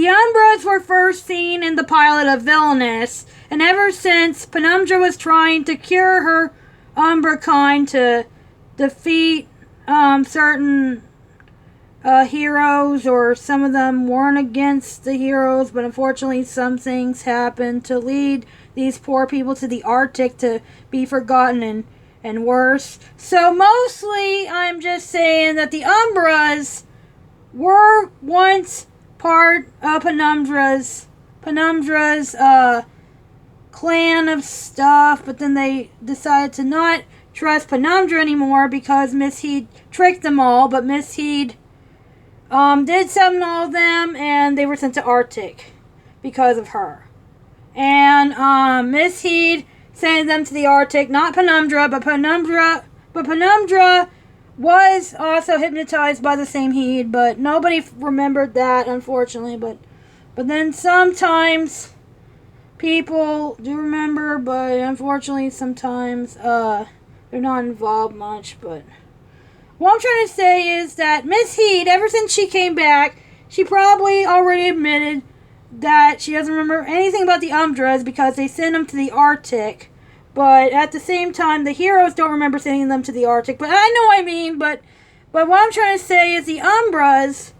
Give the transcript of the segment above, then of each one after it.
umbras were first seen in the pilot of Villainous, and ever since, Penumbra was trying to cure her umbra kind to defeat certain heroes, or some of them weren't against the heroes, but unfortunately some things happened to lead these poor people to the Arctic to be forgotten and worse. So mostly I'm just saying that the umbras were once part of Penumbra's clan of stuff, but then they decided to not trust Penumbra anymore because Miss Heed tricked them all, but Miss Heed did summon all of them, and they were sent to Arctic because of her. And Miss Heed sent them to the Arctic, not Penumbra, but Penumbra was also hypnotized by the same Heed, but nobody remembered that, unfortunately. But then sometimes people do remember, but unfortunately sometimes they're not involved much. But what I'm trying to say is that Miss Heed, ever since she came back, she probably already admitted that she doesn't remember anything about the umbras because they sent them to the Arctic. But at the same time, the heroes don't remember sending them to the Arctic. But I know what I mean. But what I'm trying to say is the umbras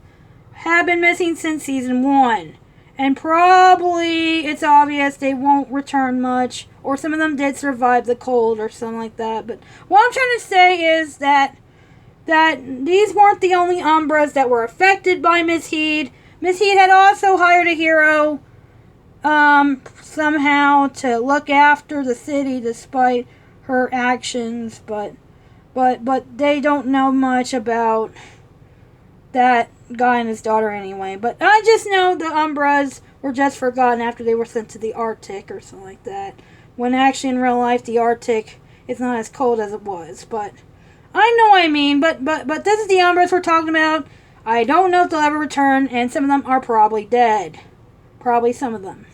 have been missing since season 1. And probably it's obvious they won't return much. Or some of them did survive the cold or something like that. But what I'm trying to say is that these weren't the only umbras that were affected by Miss Heed. Miss Heed had also hired a hero somehow to look after the city despite her actions, but they don't know much about that guy and his daughter anyway. But I just know the umbras were just forgotten after they were sent to the Arctic or something like that, when actually in real life the Arctic is not as cold as it was. But I know what I mean. But this is the umbras we're talking about. I don't know if they'll ever return, and some of them are probably dead. Probably some of them.